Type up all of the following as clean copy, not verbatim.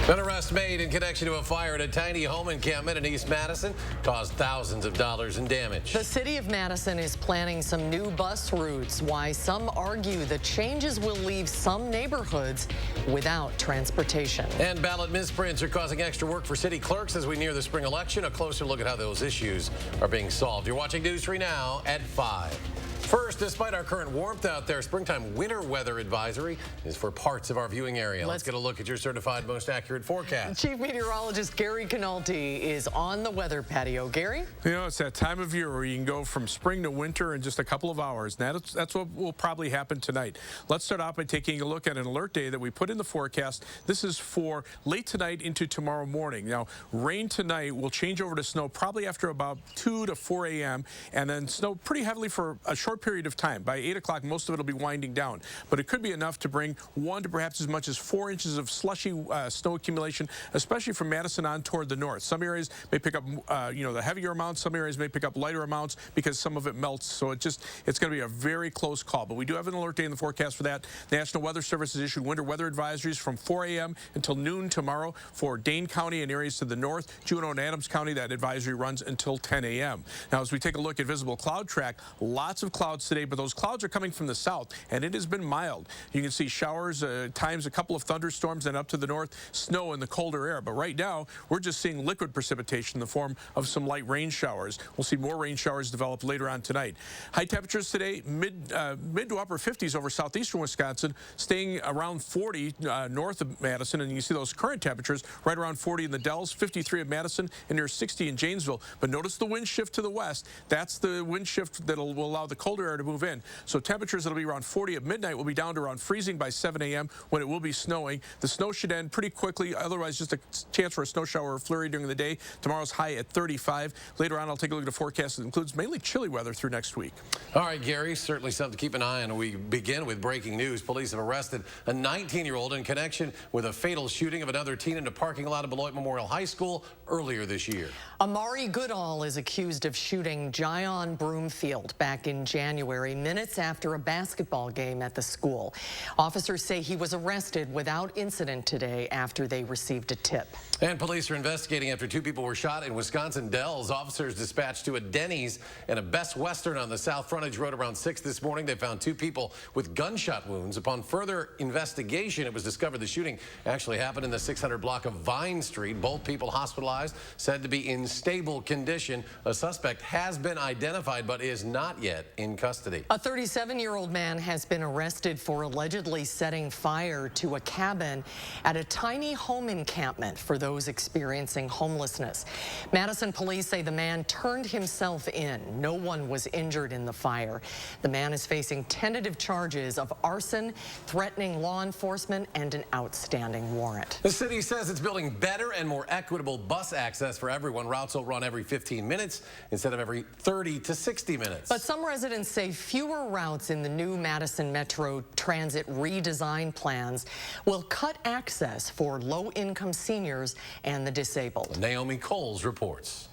An arrest made in connection to a fire at a tiny home encampment in East Madison caused thousands of dollars in damage. The city of Madison is planning some new bus routes. Why some argue the changes will leave some neighborhoods without transportation. And ballot misprints are causing extra work for city clerks as we near the spring election. A closer look at how those issues are being solved. You're watching News 3 Now at 5. First, despite our current warmth out there, springtime winter weather advisory is for parts of our viewing area. Let's get a look at your certified most accurate forecast. Chief Meteorologist Gary Canalti is on the weather patio. Gary? You know, it's that time of year where you can go from spring to winter in just a couple of hours. That's what will probably happen tonight. Let's start off by taking a look at an alert day that we put in the forecast. This is for late tonight into tomorrow morning. Now, rain tonight will change over to snow probably after about 2 to 4 a.m. and then snow pretty heavily for a short period of time. By 8 o'clock, most of it will be winding down, but it could be enough to bring 1 to perhaps as much as 4 inches of slushy snow accumulation, especially from Madison on toward the north. Some areas may pick up, the heavier amounts. Some areas may pick up lighter amounts because some of it melts. So it's going to be a very close call. But we do have an alert day in the forecast for that. The National Weather Service has issued winter weather advisories from 4 a.m. until noon tomorrow for Dane County and areas to the north. Juneau and Adams County, that advisory runs until 10 a.m. Now, as we take a look at visible cloud track, lots of clouds today, but those clouds are coming from the south, and it has been mild. You can see showers, times a couple of thunderstorms, and up to the north, snow in the colder air. But right now, we're just seeing liquid precipitation in the form of some light rain showers. We'll see more rain showers develop later on tonight. High temperatures today, mid to upper 50s over southeastern Wisconsin, staying around 40 north of Madison, and you can see those current temperatures right around 40 in the Dells, 53 at Madison, and near 60 in Janesville. But notice the wind shift to the west. That's the wind shift that will allow the colder air to move in. So temperatures that'll be around 40 at midnight will be down to around freezing by 7 a.m. when it will be snowing. The snow should end pretty quickly. Otherwise, just a chance for a snow shower or flurry during the day. Tomorrow's high at 35. Later on, I'll take a look at a forecast that includes mainly chilly weather through next week. All right, Gary, certainly something to keep an eye on. We begin with breaking news. Police have arrested a 19-year-old in connection with a fatal shooting of another teen in a parking lot of Beloit Memorial High School earlier this year. Amari Goodall is accused of shooting Jion Broomfield back in January, minutes after a basketball game at the school. Officers say he was arrested without incident today after they received a tip. And police are investigating after 2 people were shot in Wisconsin Dells. Officers dispatched to a Denny's and a Best Western on the South Frontage Road around 6 this morning. They found 2 people with gunshot wounds. Upon further investigation, it was discovered the shooting actually happened in the 600 block of Vine Street. Both people hospitalized, said to be in stable condition. A suspect has been identified but is not yet in custody. A 37-year-old man has been arrested for allegedly setting fire to a cabin at a tiny home encampment for those experiencing homelessness. Madison police say the man turned himself in. No one was injured in the fire. The man is facing tentative charges of arson, threatening law enforcement, and an outstanding warrant. The city says it's building better and more equitable bus access for everyone. Routes will run every 15 minutes instead of every 30 to 60 minutes. But some residents say fewer routes in the new Madison Metro Transit redesign plans will cut access for low-income seniors and the disabled. Naomi Coles reports.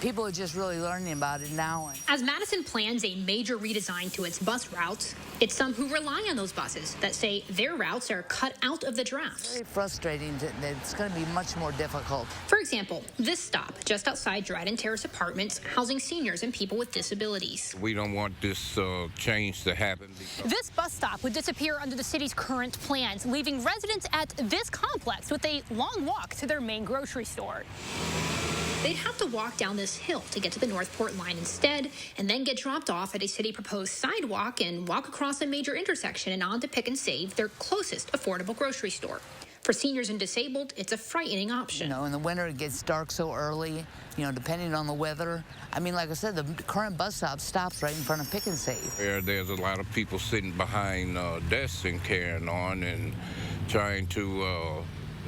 People are just really learning about it now. As Madison plans a major redesign to its bus routes, it's some who rely on those buses that say their routes are cut out of the draft. Very frustrating. It's going to be much more difficult. For example, this stop just outside Dryden Terrace Apartments, housing seniors and people with disabilities. We don't want this change to happen. This bus stop would disappear under the city's current plans, leaving residents at this complex with a long walk to their main grocery store. They'd have to walk down this hill to get to the Northport line instead, and then get dropped off at a city-proposed sidewalk and walk across a major intersection and on to Pick and Save, their closest affordable grocery store. For seniors and disabled, it's a frightening option. You know, in the winter it gets dark so early, depending on the weather. I mean, like I said, the current bus stop stops right in front of Pick and Save. There's a lot of people sitting behind desks and carrying on and trying to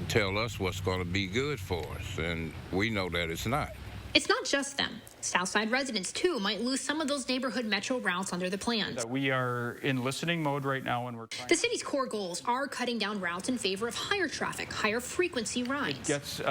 tell us what's going to be good for us, and we know that it's not. It's not just them. Southside residents, too, might lose some of those neighborhood metro routes under the plans. We are in listening mode right now, and we're trying. The city's core goals are cutting down routes in favor of higher traffic, higher frequency rides. It gets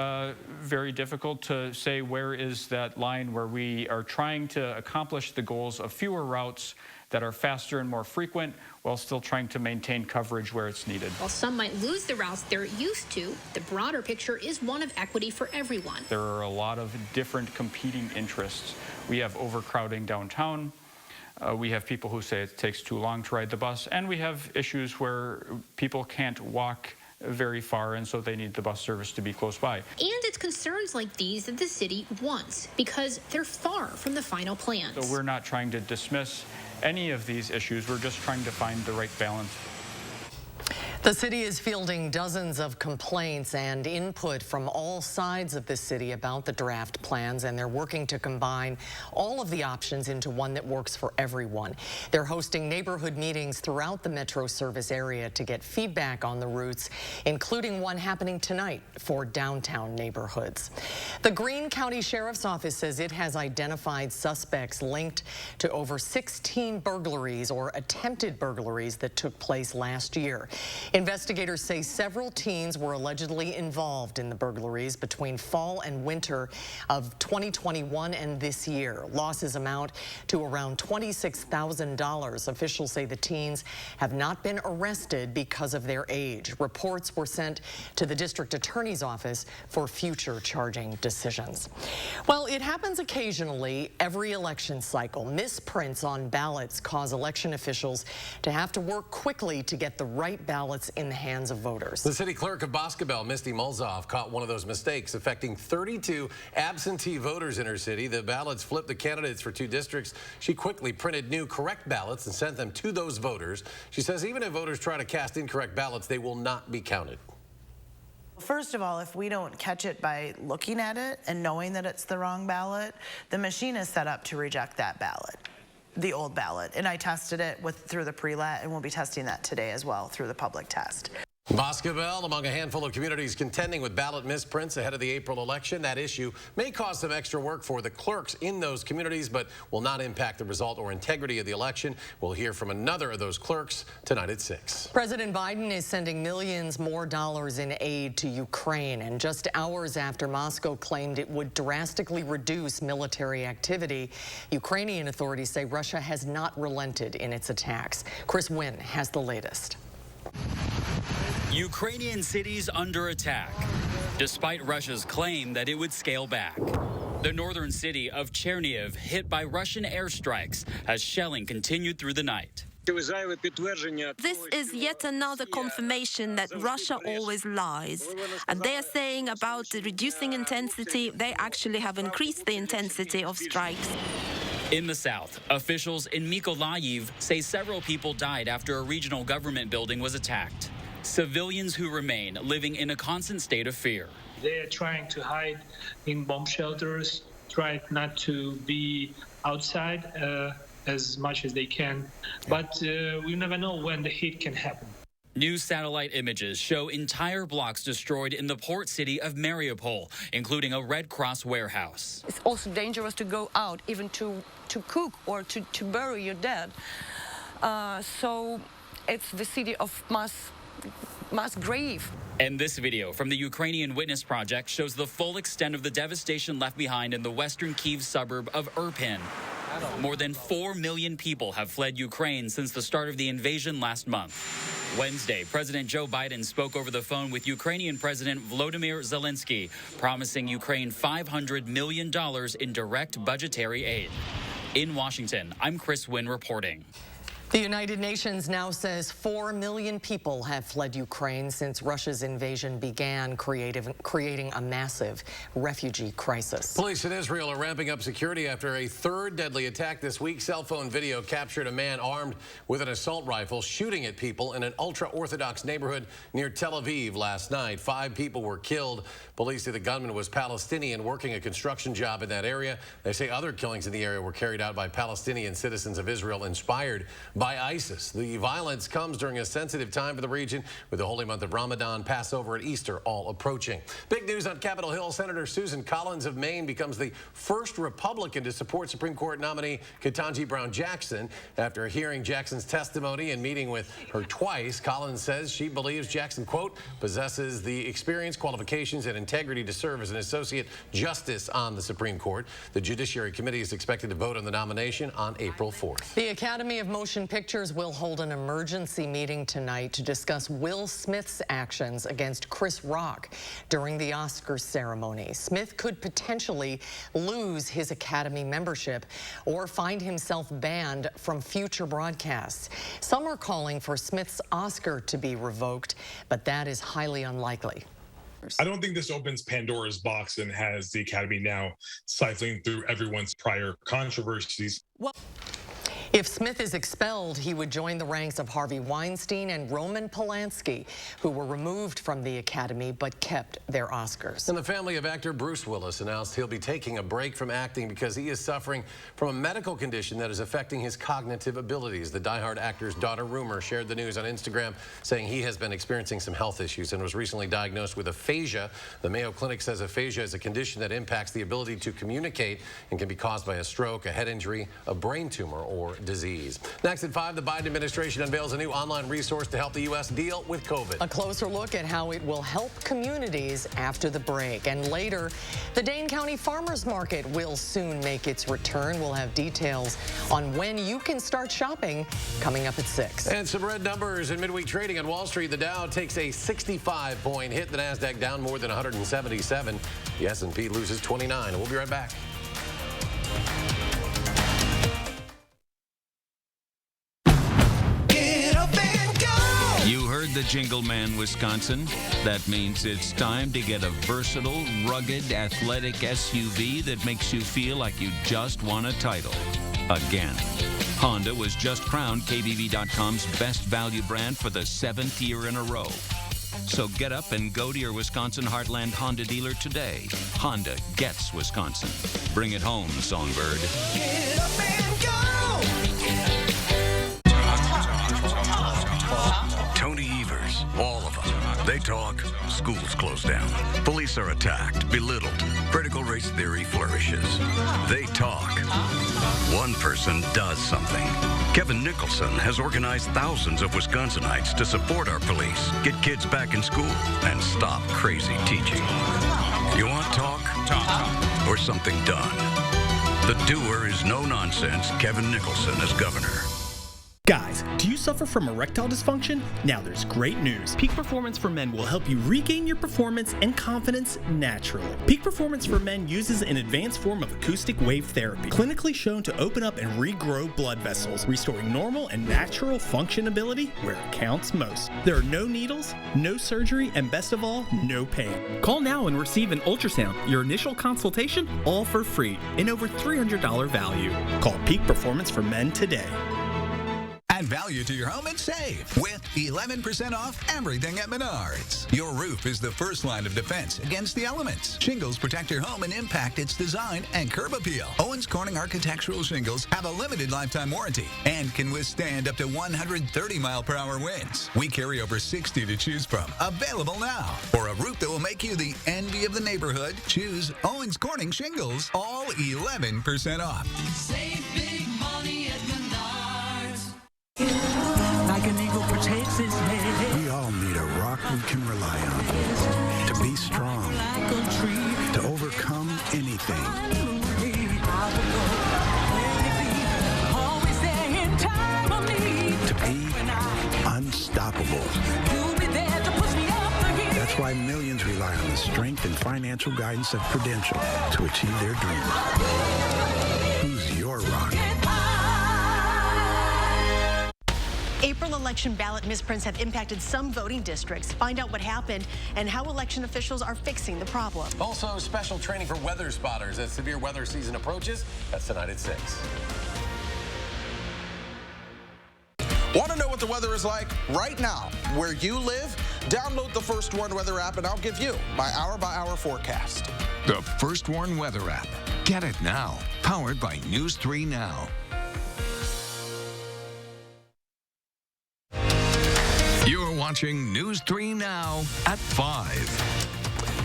very difficult to say where is that line where we are trying to accomplish the goals of fewer routes that are faster and more frequent while still trying to maintain coverage where it's needed. While some might lose the routes they're used to, the broader picture is one of equity for everyone. There are a lot of different competing interests. We have overcrowding downtown. We have people who say it takes too long to ride the bus, and we have issues where people can't walk very far, and so they need the bus service to be close by. And it's concerns like these that the city wants, because they're far from the final plans. So we're not trying to dismiss any of these issues. We're just trying to find the right balance. The city is fielding dozens of complaints and input from all sides of the city about the draft plans, and they're working to combine all of the options into one that works for everyone. They're hosting neighborhood meetings throughout the Metro service area to get feedback on the routes, including one happening tonight for downtown neighborhoods. The Greene County Sheriff's Office says it has identified suspects linked to over 16 burglaries or attempted burglaries that took place last year. Investigators say several teens were allegedly involved in the burglaries between fall and winter of 2021 and this year. Losses amount to around $26,000. Officials say the teens have not been arrested because of their age. Reports were sent to the district attorney's office for future charging decisions. Well, it happens occasionally every election cycle. Misprints on ballots cause election officials to have to work quickly to get the right ballots in the hands of voters. The city clerk of Boscobel, Misty Mulzoff, caught one of those mistakes affecting 32 absentee voters in her city. The ballots flipped the candidates for 2 districts. She quickly printed new correct ballots and sent them to those voters. She says even if voters try to cast incorrect ballots, they will not be counted. First of all, if we don't catch it by looking at it and knowing that it's the wrong ballot, the machine is set up to reject that ballot, the old ballot. And I tested it through the pre-lat, and we'll be testing that today as well through the public test. Boscobel, among a handful of communities contending with ballot misprints ahead of the April election. That issue may cause some extra work for the clerks in those communities, but will not impact the result or integrity of the election. We'll hear from another of those clerks tonight at 6. President Biden is sending millions more dollars in aid to Ukraine, and just hours after Moscow claimed it would drastically reduce military activity, Ukrainian authorities say Russia has not relented in its attacks. Chris Nguyen has the latest. Ukrainian cities under attack, despite Russia's claim that it would scale back. The northern city of Cherniev hit by Russian airstrikes as shelling continued through the night. This is yet another confirmation that Russia always lies. And they are saying about the reducing intensity, they actually have increased the intensity of strikes. In the south, officials in Mykolaiv say several people died after a regional government building was attacked. Civilians who remain living in a constant state of fear. They are trying to hide in bomb shelters, try not to be outside as much as they can. But we never know when the hit can happen. New satellite images show entire blocks destroyed in the port city of Mariupol, including a Red Cross warehouse. It's also dangerous to go out, even to cook or to bury your dead. So it's the city of mass grave. And this video from the Ukrainian Witness Project shows the full extent of the devastation left behind in the western Kyiv suburb of Irpin. More than 4 million people have fled Ukraine since the start of the invasion last month. Wednesday, President Joe Biden spoke over the phone with Ukrainian President Volodymyr Zelensky, promising Ukraine $500 million in direct budgetary aid. In Washington, I'm Chris Nguyen reporting. The United Nations now says 4 million people have fled Ukraine since Russia's invasion began, creating a massive refugee crisis. Police in Israel are ramping up security after a third deadly attack this week. Cell phone video captured a man armed with an assault rifle shooting at people in an ultra-Orthodox neighborhood near Tel Aviv last night. 5 people were killed. Police say the gunman was Palestinian working a construction job in that area. They say other killings in the area were carried out by Palestinian citizens of Israel inspired by ISIS. The violence comes during a sensitive time for the region, with the holy month of Ramadan, Passover, and Easter all approaching. Big news on Capitol Hill. Senator Susan Collins of Maine becomes the first Republican to support Supreme Court nominee Ketanji Brown Jackson. After hearing Jackson's testimony and meeting with her twice, Collins says she believes Jackson, quote, possesses the experience, qualifications, and integrity to serve as an associate justice on the Supreme Court. The Judiciary Committee is expected to vote on the nomination on April 4th. The Academy of Motion Pictures will hold an emergency meeting tonight to discuss Will Smith's actions against Chris Rock during the Oscars ceremony. Smith could potentially lose his Academy membership or find himself banned from future broadcasts. Some are calling for Smith's Oscar to be revoked, but that is highly unlikely. I don't think this opens Pandora's box and has the Academy now siphoning through everyone's prior controversies. If Smith is expelled, he would join the ranks of Harvey Weinstein and Roman Polanski, who were removed from the Academy but kept their Oscars. And the family of actor Bruce Willis announced he'll be taking a break from acting because he is suffering from a medical condition that is affecting his cognitive abilities. The diehard actor's daughter, Rumor, shared the news on Instagram, saying he has been experiencing some health issues and was recently diagnosed with aphasia. The Mayo Clinic says aphasia is a condition that impacts the ability to communicate and can be caused by a stroke, a head injury, a brain tumor, or disease. Next at 5, the Biden administration unveils a new online resource to help the U.S. deal with COVID. A closer look at how it will help communities after the break. And later, the Dane County Farmers Market will soon make its return. We'll have details on when you can start shopping coming up at 6. And some red numbers in midweek trading on Wall Street. The Dow takes a 65-point hit. The NASDAQ down more than 177. The S&P loses 29. We'll be right back. You heard the jingle man, Wisconsin. That means it's time to get a versatile, rugged, athletic SUV that makes you feel like you just won a title. Again. Honda was just crowned KBB.com's best value brand for the 7th year in a row. So get up and go to your Wisconsin Heartland Honda dealer today. Honda gets Wisconsin. Bring it home, Songbird. Get up and go! Tony Evers, all of them. They talk, schools close down. Police are attacked, belittled. Critical race theory flourishes. They talk. One person does something. Kevin Nicholson has organized thousands of Wisconsinites to support our police, get kids back in school, and stop crazy teaching. You want talk? Talk. Or something done? The doer is no nonsense Kevin Nicholson as governor. Guys, do you suffer from erectile dysfunction? Now there's great news. Peak Performance for Men will help you regain your performance and confidence naturally. Peak Performance for Men uses an advanced form of acoustic wave therapy, clinically shown to open up and regrow blood vessels, restoring normal and natural functionability where it counts most. There are no needles, no surgery, and best of all, no pain. Call now and receive an ultrasound, your initial consultation, all for free, and over $300 value. Call Peak Performance for Men today. Add value to your home and save with 11% off everything at Menards. Your roof is the first line of defense against the elements. Shingles protect your home and impact its design and curb appeal. Owens Corning architectural shingles have a limited lifetime warranty and can withstand up to 130-mile-per-hour winds. We carry over 60 to choose from. Available now. For a roof that will make you the envy of the neighborhood, choose Owens Corning shingles, all 11% off. Save big money at Menards. Like an eagle protects his head. We all need a rock we can rely on. To be strong. To overcome anything. To be unstoppable. That's why millions rely on the strength and financial guidance of Prudential to achieve their dreams. Who's your rock? April election ballot misprints have impacted some voting districts. Find out what happened and how election officials are fixing the problem. Also, special training for weather spotters as severe weather season approaches. That's tonight at 6. Want to know what the weather is like right now where you live? Download the First Warn Weather app and I'll give you my hour-by-hour forecast. The First Warn Weather app. Get it now. Powered by News 3 Now. watching News 3 Now at 5.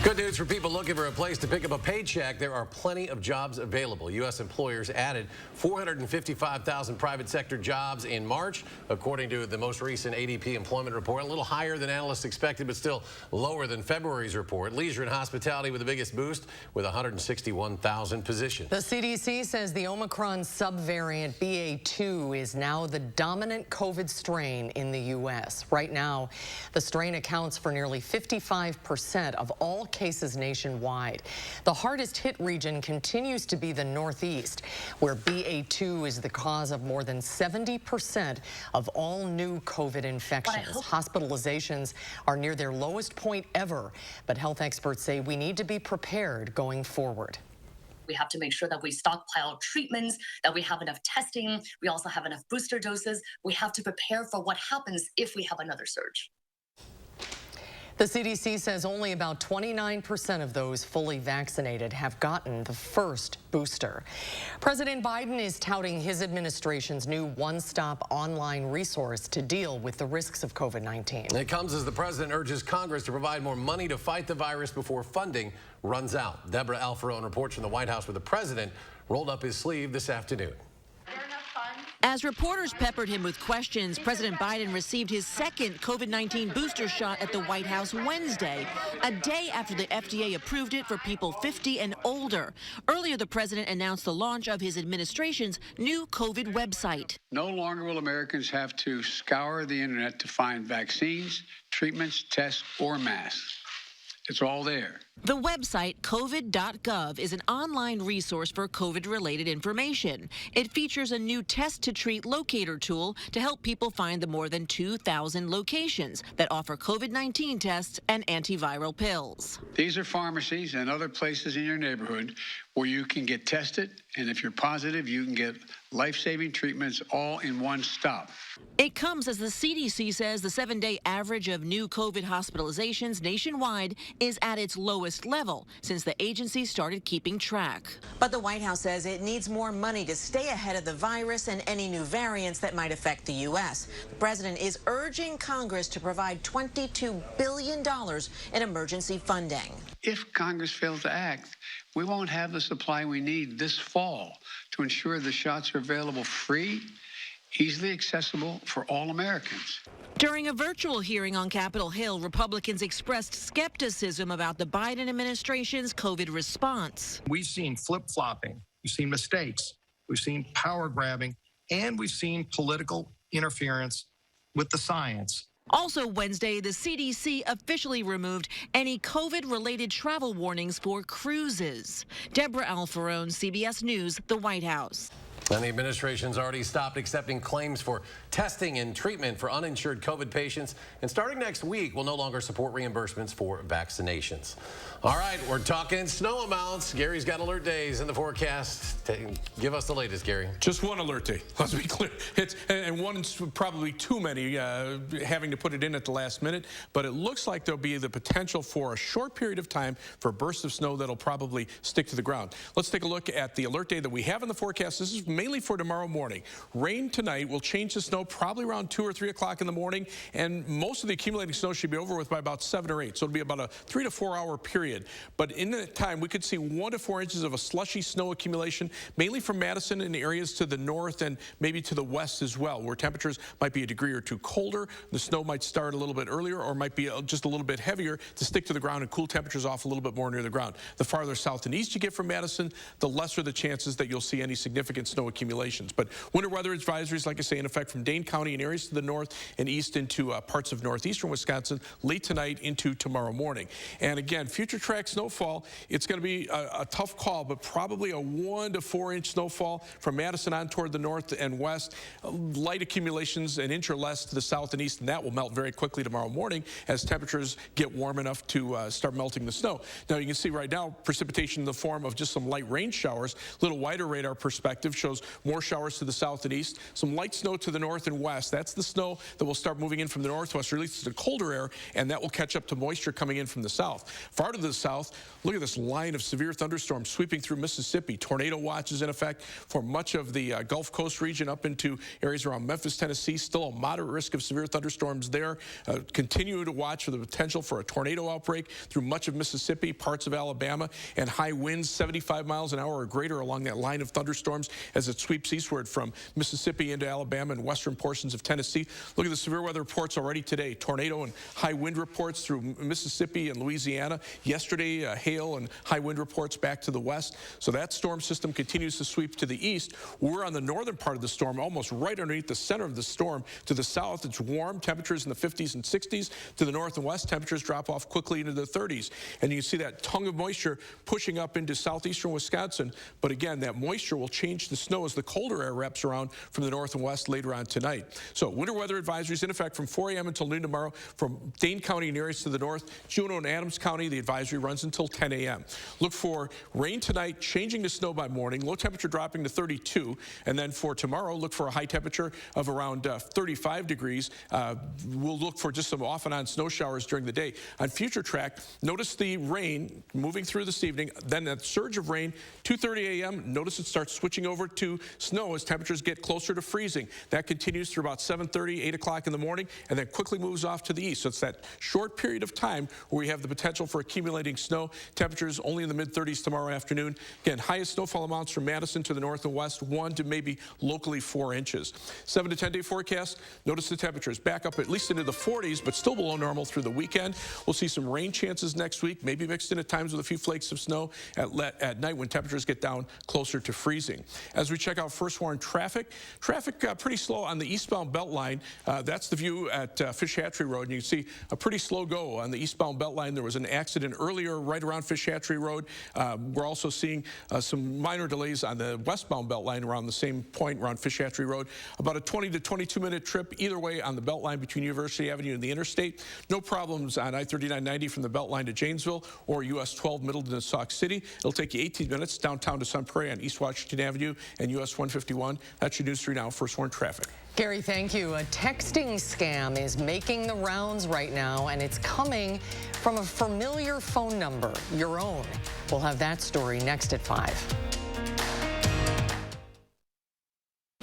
Good news for people looking for a place to pick up a paycheck. There are plenty of jobs available. U.S. employers added 455,000 private sector jobs in March, according to the most recent ADP employment report. A little higher than analysts expected, but still lower than February's report. Leisure and hospitality with the biggest boost, with 161,000 positions. The CDC says the Omicron subvariant BA.2 is now the dominant COVID strain in the U.S. Right now, the strain accounts for nearly 55% of all cases nationwide. The hardest hit region continues to be the Northeast, where BA.2 is the cause of more than 70% of all new COVID infections. Hospitalizations are near their lowest point ever, but health experts say we need to be prepared going forward. We have to make sure that we stockpile treatments, that we have enough testing. We also have enough booster doses. We have to prepare for what happens if we have another surge. The CDC says only about 29% of those fully vaccinated have gotten the first booster. President Biden is touting his administration's new one-stop online resource to deal with the risks of COVID-19. It comes as the president urges Congress to provide more money to fight the virus before funding runs out. Deborah Alfarone reports from the White House, where the president rolled up his sleeve this afternoon. As reporters peppered him with questions, President Biden received his second COVID-19 booster shot at the White House Wednesday, a day after the FDA approved it for people 50 and older. Earlier, the president announced the launch of his administration's new COVID website. No longer will Americans have to scour the internet to find vaccines, treatments, tests, or masks. It's all there. The website, covid.gov, is an online resource for COVID-related information. It features a new test-to-treat locator tool to help people find the more than 2,000 locations that offer COVID-19 tests and antiviral pills. These are pharmacies and other places in your neighborhood where you can get tested, and if you're positive, you can get life-saving treatments all in one stop. It comes as the CDC says the 7-day average of new COVID hospitalizations nationwide is at its lowest level since the agency started keeping track. But the White House says it needs more money to stay ahead of the virus and any new variants that might affect the U.S. The president is urging Congress to provide $22 billion in emergency funding. If Congress fails to act, we won't have the supply we need this fall to ensure the shots are available free, easily accessible for all Americans. During a virtual hearing on Capitol Hill, Republicans expressed skepticism about the Biden administration's COVID response. We've seen flip-flopping, we've seen mistakes, we've seen power grabbing, and we've seen political interference with the science. Also Wednesday, the CDC officially removed any COVID-related travel warnings for cruises. Deborah Alfarone, CBS News, the White House. And the administration's already stopped accepting claims for testing and treatment for uninsured COVID patients. And starting next week, will no longer support reimbursements for vaccinations. All right, we're talking snow amounts. Gary's got alert days in the forecast. Give us the latest, Gary. Just one alert day, let's be clear. And one's probably too many, having to put it in at the last minute. But it looks like there'll be the potential for a short period of time for a burst of snow that'll probably stick to the ground. Let's take a look at the alert day that we have in the forecast. This is mainly for tomorrow morning. Rain tonight will change the snow probably around 2 or 3 o'clock in the morning, and most of the accumulating snow should be over with by about 7 or 8. So it'll be about a 3 to 4 hour period. But in that time, we could see 1 to 4 inches of a slushy snow accumulation, mainly from Madison and areas to the north and maybe to the west as well, where temperatures might be a degree or two colder. The snow might start a little bit earlier or might be just a little bit heavier to stick to the ground and cool temperatures off a little bit more near the ground. The farther south and east you get from Madison, the lesser the chances that you'll see any significant snow accumulations. But winter weather advisories, like I say, in effect from Dane County and areas to the north and east into parts of northeastern Wisconsin late tonight into tomorrow morning. And again, future track snowfall, it's going to be a tough call, but probably a 1 to 4 inch snowfall from Madison on toward the north and west. Light accumulations, an inch or less to the south and east, and that will melt very quickly tomorrow morning as temperatures get warm enough to start melting the snow. Now you can see right now precipitation in the form of just some light rain showers. A little wider radar perspective shows shows more showers to the south and east. Some light snow to the north and west. That's the snow that will start moving in from the northwest, or at least the colder air, and that will catch up to moisture coming in from the south. Far to the south, look at this line of severe thunderstorms sweeping through Mississippi. Tornado watch is in effect for much of the Gulf Coast region up into areas around Memphis, Tennessee. Still a moderate risk of severe thunderstorms there. Continue to watch for the potential for a tornado outbreak through much of Mississippi, parts of Alabama, and high winds 75 miles an hour or greater along that line of thunderstorms as it sweeps eastward from Mississippi into Alabama and western portions of Tennessee. Look at the severe weather reports already today. Tornado and high wind reports through Mississippi and Louisiana. Yesterday, hail and high wind reports back to the west. So that storm system continues to sweep to the east. We're on the northern part of the storm, almost right underneath the center of the storm. To the south, it's warm, temperatures in the 50s and 60s. To the north and west, temperatures drop off quickly into the 30s. And you see that tongue of moisture pushing up into southeastern Wisconsin. But again, that moisture will change the snow as the colder air wraps around from the north and west later on tonight. So winter weather advisories in effect from 4 a.m. until noon tomorrow from Dane County and areas to the north. Juneau and Adams County, the advisory runs until 10 a.m. Look for rain tonight, changing to snow by morning, low temperature dropping to 32. And then for tomorrow, look for a high temperature of around 35 degrees. We'll look for just some off and on snow showers during the day. On future track, notice the rain moving through this evening, then that surge of rain, 2:30 a.m. Notice it starts switching over to snow as temperatures get closer to freezing. That continues through about 7:30, 8 o'clock in the morning, and then quickly moves off to the east. So it's that short period of time where we have the potential for accumulating snow. Temperatures only in the mid-30s tomorrow afternoon. Again, highest snowfall amounts from Madison to the north and west, 1 to maybe locally 4 inches. 7 to 10 day forecast. Notice the temperatures back up at least into the 40s, but still below normal through the weekend. We'll see some rain chances next week, maybe mixed in at times with a few flakes of snow at night when temperatures get down closer to freezing. As we check out first warn traffic pretty slow on the eastbound belt line. That's the view at Fish Hatchery Road, and you can see a pretty slow go on the eastbound belt line. There was an accident earlier right around Fish Hatchery Road. We're also seeing some minor delays on the westbound belt line around the same point around Fish Hatchery Road. About a 20 to 22 minute trip either way on the belt line between University Avenue and the interstate. No problems on I-3990 from the belt line to Janesville or US 12 Middleton to Sauk City. It'll take you 18 minutes downtown to Sun Prairie on East Washington Avenue and US 151. That's your News 3 Now First Warn traffic. Gary, thank you. A texting scam is making the rounds right now, and it's coming from a familiar phone number, your own. We'll have that story next at 5.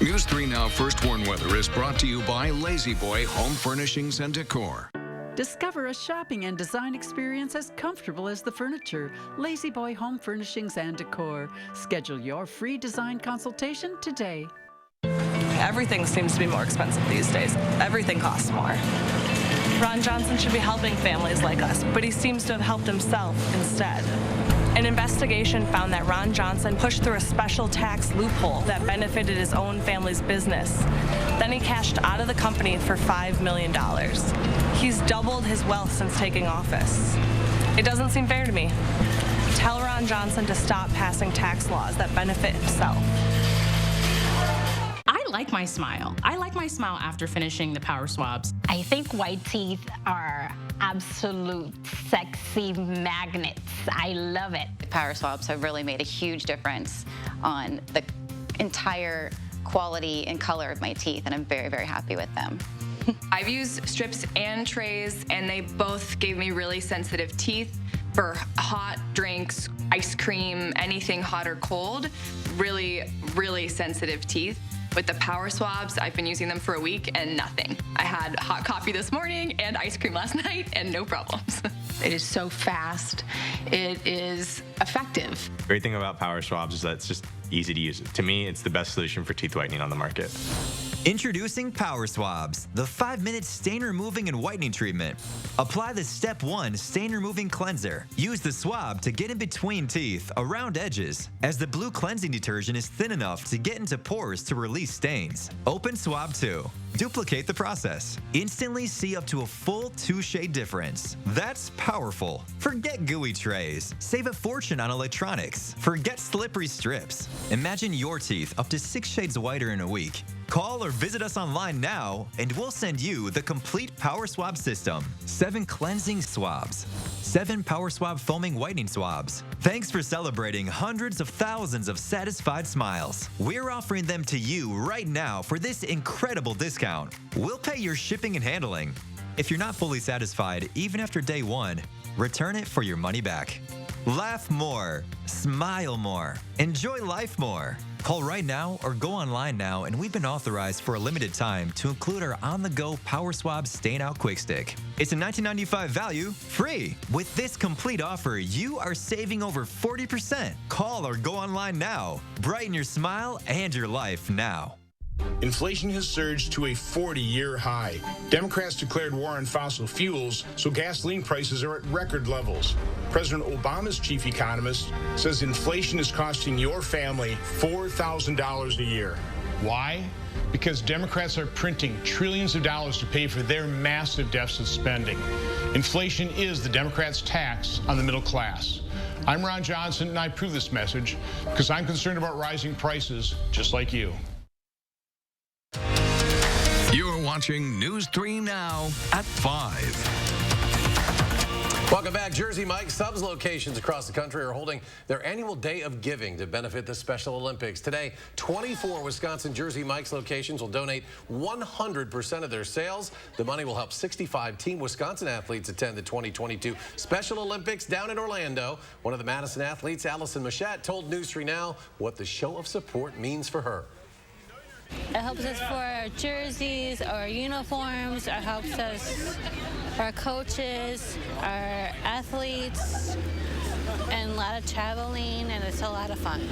News 3 Now First Warn Weather is brought to you by Lazy Boy Home Furnishings and Decor. Discover a shopping and design experience as comfortable as the furniture. Lazy Boy Home Furnishings and Decor. Schedule your free design consultation today. Everything seems to be more expensive these days. Everything costs more. Ron Johnson should be helping families like us, but he seems to have helped himself instead. An investigation found that Ron Johnson pushed through a special tax loophole that benefited his own family's business. Then he cashed out of the company for $5 million. He's doubled his wealth since taking office. It doesn't seem fair to me. Tell Ron Johnson to stop passing tax laws that benefit himself. I like my smile. I like my smile after finishing the power swabs. I think white teeth are absolute sexy magnets. I love it. Power swabs have really made a huge difference on the entire quality and color of my teeth, and I'm very, very happy with them. I've used strips and trays, and they both gave me really sensitive teeth for hot drinks, ice cream, anything hot or cold. Really, really sensitive teeth. With the power swabs, I've been using them for a week and nothing. I had hot coffee this morning and ice cream last night and no problems. It is so fast. It is effective. Great thing about power swabs is that it's just easy to use. To me, it's the best solution for teeth whitening on the market. Introducing Power Swabs, the 5-minute stain-removing and whitening treatment. Apply the Step 1 stain-removing cleanser. Use the swab to get in between teeth, around edges, as the blue cleansing detergent is thin enough to get into pores to release stains. Open Swab 2. Duplicate the process. Instantly see up to a full 2-shade difference. That's powerful. Forget gooey trays. Save a fortune on electronics. Forget slippery strips. Imagine your teeth up to 6 shades whiter in a week. Call or visit us online now, and we'll send you the complete Power Swab system. 7 cleansing swabs, 7 Power Swab foaming whitening swabs. Thanks for celebrating hundreds of thousands of satisfied smiles. We're offering them to you right now for this incredible discount. We'll pay your shipping and handling. If you're not fully satisfied, even after day 1, return it for your money back. Laugh more, smile more, enjoy life more. Call right now or go online now, and we've been authorized for a limited time to include our on-the-go Power Swab Stain Out Quick Stick. It's a $19.95 value, free. With this complete offer, you are saving over 40%. Call or go online now. Brighten your smile and your life now. Inflation has surged to a 40-year high. Democrats declared war on fossil fuels, so gasoline prices are at record levels. President Obama's chief economist says inflation is costing your family $4,000 a year. Why? Because Democrats are printing trillions of dollars to pay for their massive deficit spending. Inflation is the Democrats' tax on the middle class. I'm Ron Johnson, and I approve this message because I'm concerned about rising prices just like you. You're watching News 3 Now at 5. Welcome back. Jersey Mike's subs locations across the country are holding their annual Day of Giving to benefit the Special Olympics. Today, 24 Wisconsin Jersey Mike's locations will donate 100% of their sales. The money will help 65 Team Wisconsin athletes attend the 2022 Special Olympics down in Orlando. One of the Madison athletes, Allison Machette, told News 3 Now what the show of support means for her. It helps us for our jerseys, our uniforms. It helps us for our coaches, our athletes, and a lot of traveling, and it's a lot of fun.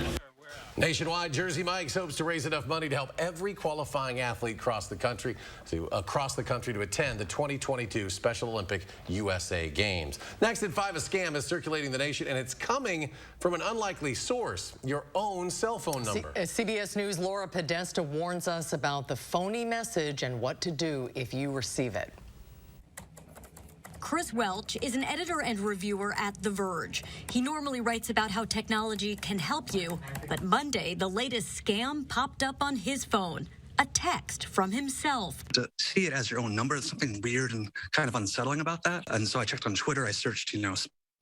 Nationwide, Jersey Mike's hopes to raise enough money to help every qualifying athlete across the country to attend the 2022 Special Olympic USA Games. Next at 5, a scam is circulating the nation, and it's coming from an unlikely source, your own cell phone number. CBS News' Laura Podesta warns us about the phony message and what to do if you receive it. Chris Welch is an editor and reviewer at The Verge. He normally writes about how technology can help you, but Monday, the latest scam popped up on his phone. A text from himself. To see it as your own number, there's something weird and kind of unsettling about that. And so I checked on Twitter, I searched,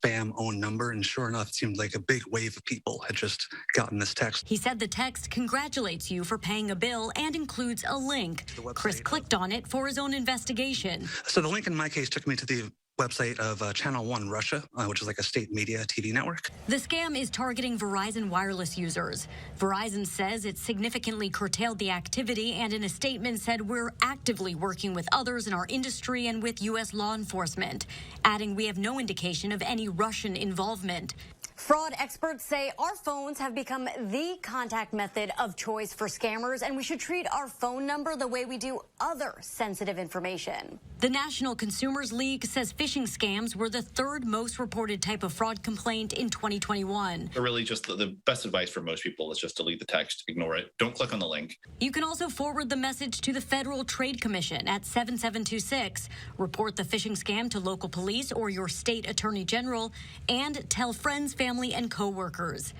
spam own number, and sure enough, it seemed like a big wave of people had just gotten this text. He said the text congratulates you for paying a bill and includes a link. Chris clicked on it for his own investigation. So the link in my case took me to the website of Channel 1 Russia, which is like a state media TV network. The scam is targeting Verizon wireless users. Verizon says it significantly curtailed the activity and in a statement said we're actively working with others in our industry and with U.S. law enforcement, adding we have no indication of any Russian involvement. Fraud experts say our phones have become the contact method of choice for scammers, and we should treat our phone number the way we do other sensitive information. The National Consumers League says phishing scams were the 3rd most reported type of fraud complaint in 2021. Really, just the best advice for most people is just delete the text, ignore it, don't click on the link. You can also forward the message to the Federal Trade Commission at 7726. Report the phishing scam to local police or your state attorney general, and tell friends, family, and co-workers.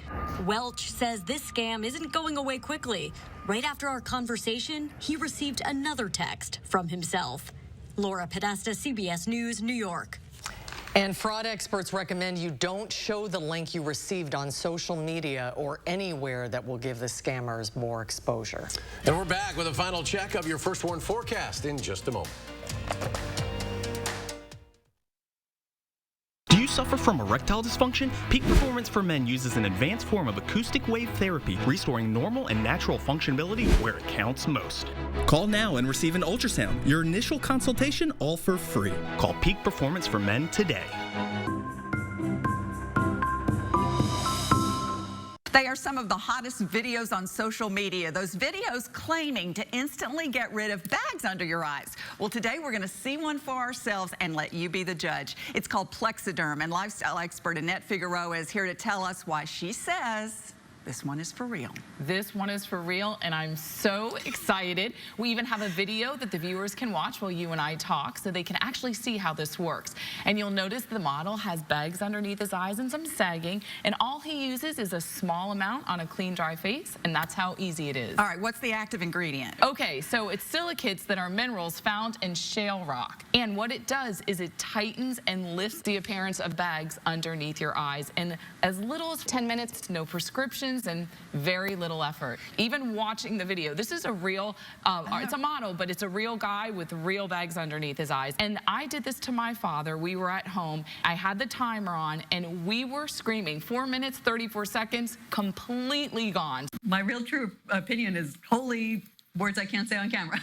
Welch says this scam isn't going away quickly. Right after our conversation, he received another text from himself. Laura Podesta, CBS News, New York. And fraud experts recommend you don't show the link you received on social media or anywhere that will give the scammers more exposure. And we're back with a final check of your First Warn forecast in just a moment. Do you suffer from erectile dysfunction? Peak Performance for Men uses an advanced form of acoustic wave therapy, restoring normal and natural functionality where it counts most. Call now and receive an ultrasound. Your initial consultation all for free. Call Peak Performance for Men today. They are some of the hottest videos on social media. Those videos claiming to instantly get rid of bags under your eyes. Well, today we're going to see one for ourselves and let you be the judge. It's called Plexiderm, and lifestyle expert Annette Figueroa is here to tell us why she says this one is for real. This one is for real, and I'm so excited. We even have a video that the viewers can watch while you and I talk so they can actually see how this works. And you'll notice the model has bags underneath his eyes and some sagging, and all he uses is a small amount on a clean, dry face, and that's how easy it is. All right, what's the active ingredient? Okay, so it's silicates that are minerals found in shale rock. And what it does is it tightens and lifts the appearance of bags underneath your eyes in as little as 10 minutes, no prescriptions, and very little effort. Even watching the video, this is a real, it's a model, but it's a real guy with real bags underneath his eyes. And I did this to my father. We were at home. I had the timer on, and we were screaming. 4 minutes, 34 seconds, completely gone. My real true opinion is holy words I can't say on camera.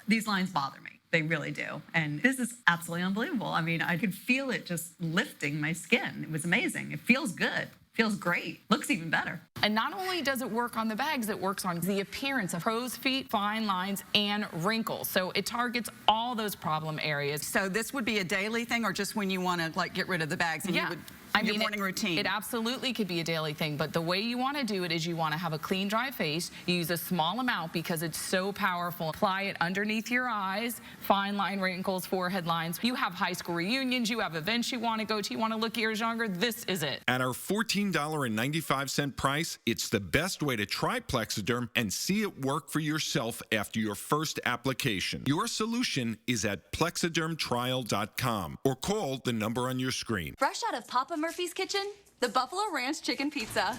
These lines bother me. They really do. And this is absolutely unbelievable. I mean, I could feel it just lifting my skin. It was amazing. It feels good. Feels great. Looks even better. And not only does it work on the bags, it works on the appearance of crow's feet, fine lines, and wrinkles. So it targets all those problem areas. So this would be a daily thing, or just when you want to like get rid of the bags and you would your morning routine? It absolutely could be a daily thing, but the way you want to do it is you want to have a clean, dry face. You use a small amount because it's so powerful. Apply it underneath your eyes, fine line wrinkles, forehead lines. You have high school reunions, you have events you want to go to, you want to look years younger, this is it. At our $14.95 price, it's the best way to try Plexiderm and see it work for yourself after your first application. Your solution is at plexidermtrial.com or call the number on your screen. Fresh out of Papa Murphy's kitchen, the Buffalo Ranch Chicken Pizza.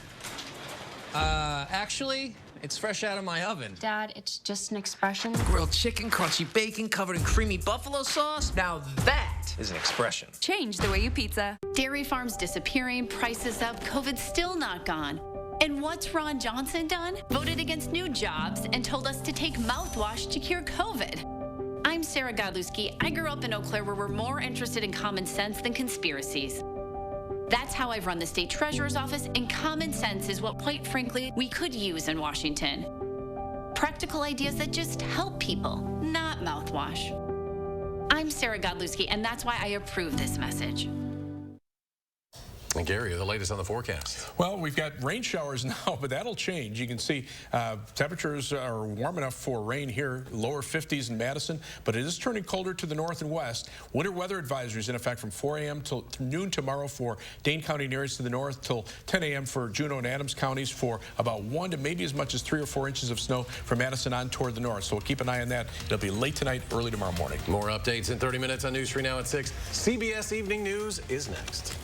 Actually, it's fresh out of my oven. Dad, it's just an expression. Grilled chicken, crunchy bacon, covered in creamy buffalo sauce. Now that is an expression. Change the way you pizza. Dairy farms disappearing, prices up, COVID's still not gone. And what's Ron Johnson done? Voted against new jobs and told us to take mouthwash to cure COVID. I'm Sarah Godlewski. I grew up in Eau Claire where we're more interested in common sense than conspiracies. That's how I've run the state treasurer's office, and common sense is what, quite frankly, we could use in Washington. Practical ideas that just help people, not mouthwash. I'm Sarah Godlewski, and that's why I approve this message. And Gary, the latest on the forecast. Well, we've got rain showers now, but that'll change. You can see temperatures are warm enough for rain here, lower 50s in Madison, but it is turning colder to the north and west. Winter weather advisories in effect from 4 a.m. till noon tomorrow for Dane County and areas to the north, till 10 a.m. for Juneau and Adams counties, for about 1 to maybe as much as 3 or 4 inches of snow from Madison on toward the north. So we'll keep an eye on that. It'll be late tonight, early tomorrow morning. More updates in 30 minutes on News 3 Now at 6. CBS Evening News is next.